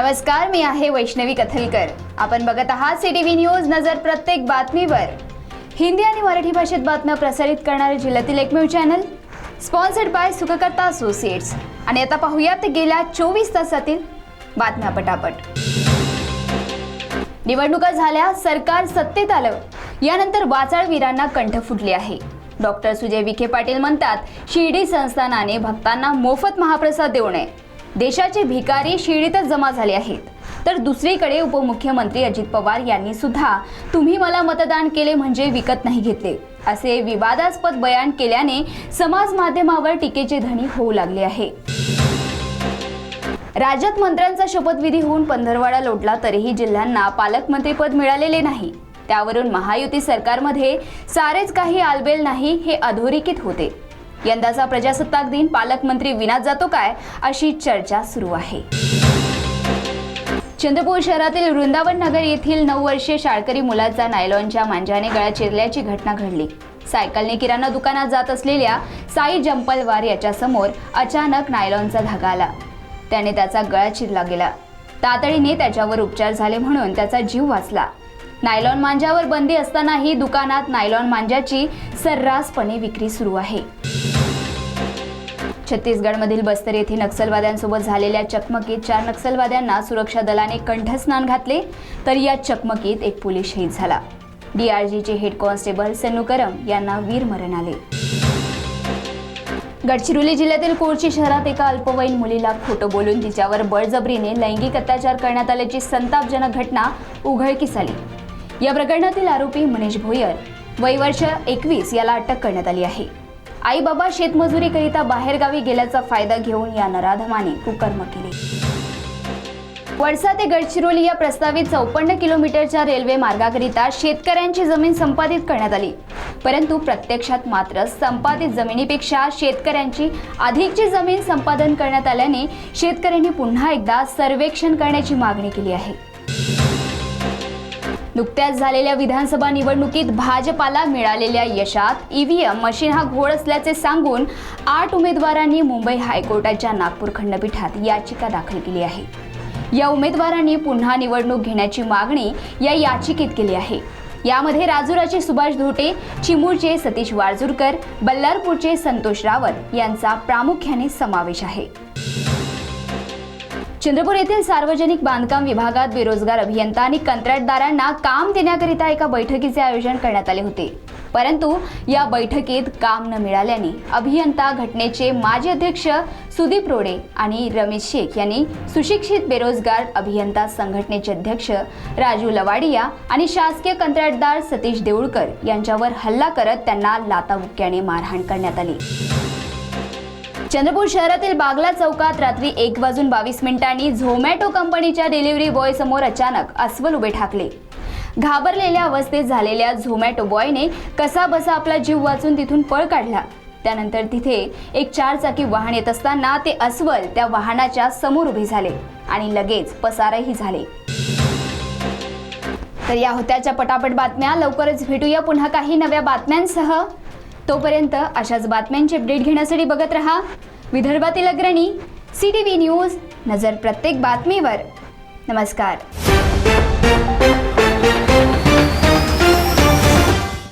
नमस्कार, मी आहे वैष्णवी कथलकर। आपण बघत आहात सीटीव्ही न्यूज नजर प्रत्येक बातमीवर। हिंदी आणि मराठी भाषेत बातम्या प्रसारित करणारे जिल्ह्यातील एकमेव channel, sponsored by Sukhkarta associates. आणि आता पाहूयात गेल्या 24 तासातील बातम्या पटापट। निवडणुका झाल्या, सरकार सत्तेत आलं, यानंतर वाचाळवीरांना कंठ फुटले आहे। डॉक्टर सुजय विखे पाटील म्हणतात, शिर्डी संस्थानाने भक्तांना मोफत महाप्रसाद देऊ नये। देशाचे भिकारी शिर्डीतच जमा झाले आहेत। तर दुसरीकडे उपमुख्यमंत्री अजित पवार यांनी सुद्धा तुम्ही मला मतदान केले म्हणजे विकत नाही घेतले असे विवादास्पद बयान केल्याने समाज माध्यमावर टीकेचे धनी होऊ लागले आहे। राज्यात मंत्र्यांचा शपथविधी होऊन पंधरवडा लोटला तरीही जिल्ह्यांना पालकमंत्रीपद मिळालेले नाही। त्यावरून महायुती सरकारमध्ये सारेच काही आलबेल नाही हे अधोरेखित होते। यंदाचा प्रजासत्ताक दिन पालकमंत्री विनात जातो काय अशी चर्चा सुरू आहे। चंद्रपूर शहरातील वृंदावन नगर येथील 9 वर्षीय शाळकरी मुलाचा नायलॉनच्या मांजाने गळा चिरल्याची घटना घडली। सायकलने किराणा दुकानात जात असलेल्या साई जंपलवार याच्या समोर अचानक नायलॉनचा धागा आला। त्याने त्याचा गळा चिरला गेला। तातडीने त्याच्यावर उपचार झाले म्हणून त्याचा जीव वाचला। नायलॉन मांजावर बंदी असतानाही दुकानात नायलॉन मांजाची सर्रासपणे विक्री सुरू आहे। छत्तीसगडमधील बस्तर येथे नक्षलवाद्यांसोबत झालेल्या चकमकीत 4 नक्षलवाद्यांना सुरक्षा दलाने कंठस्नान घातले, तर या चकमकीत एक पोलीस शहीद झाला। डीआरजीचे हेड कॉन्स्टेबल सन्नू करम यांना वीरमरण आले। गडचिरोली जिल्ह्यातील कोरची शहरात एका अल्पवयीन मुलीला खोटं बोलून तिच्यावर बळजबरीने लैंगिक अत्याचार करण्यात आल्याची संतापजनक घटना उघडकीस आली। या प्रकरणातील आरोपी मनीष भोयर वय वर्ष 21 याला अटक करण्यात आली आहे। आई बाबा शेतमजुरीकरिता बाहेरगावी गेल्याचा फायदा घेऊन या नराधमाने कुकर्म केले। वडसा ते गडचिरोली या प्रस्तावित 54 किलोमीटरच्या रेल्वे मार्गाकरिता शेतकऱ्यांची जमीन संपादित करण्यात आली, परंतु प्रत्यक्षात मात्र संपादित जमिनीपेक्षा शेतकऱ्यांची अधिकची जमीन संपादन करण्यात आल्याने शेतकऱ्यांनी पुन्हा एकदा सर्वेक्षण करण्याची मागणी केली आहे। नुकत्याच झालेल्या विधानसभा निवडणुकीत भाजपाला मिळालेल्या यशात ईव्हीएम मशीन हा घोळ असल्याचे सांगून 8 उमेदवारांनी मुंबई हायकोर्टाच्या नागपूर खंडपीठात याचिका दाखल केली आहे। या उमेदवारांनी पुन्हा निवडणूक घेण्याची मागणी या याचिकेत केली आहे। यामध्ये राजुराचे सुभाष धोटे, चिमूरचे सतीश वारजूरकर, बल्लारपूरचे संतोष रावत यांचा प्रामुख्याने समावेश आहे। चंद्रपूर येथील सार्वजनिक बांधकाम विभागात बेरोजगार अभियंता आणि कंत्राटदारांना काम देण्याकरिता एका बैठकीचे आयोजन करण्यात आले होते, परंतु या बैठकीत काम न मिळाल्याने अभियंता घटनेचे माजी अध्यक्ष सुदीप रोडे आणि रमेश शेख यांनी सुशिक्षित बेरोजगार अभियंता संघटनेचे अध्यक्ष राजू लवाडिया आणि शासकीय कंत्राटदार सतीश देऊळकर यांच्यावर हल्ला करत त्यांना लाथाबुक्क्याने मारहाण करण्यात आली। चंद्रपूर शहरातील बागला चौकात रात्री 1:22 झोमॅटो कंपनीच्या डिलिव्हरी बॉय समोर अचानक अस्वल उभे ठाकले। घाबरलेल्या अवस्थेत झालेल्या झोमॅटो बॉयने कसाबसा आपला जीव वाचून तिथून पळ काढला। त्यानंतर तिथे एक 4 चाकी वाहन येत असताना ते अस्वल त्या वाहनाच्या समोर उभे झाले आणि लगेच पसारही झाले। तर या होत्याच्या पटापट बातम्या। लवकरच भेटूया पुन्हा काही नव्या बातम्यांसह। तोपर्यंत अशाच बातम्यांचे अपडेट घेण्यासाठी बघत रहा विदर्भातील अग्रणी सीटीव्ही न्यूज नजर प्रत्येक बातमीवर। नमस्कार।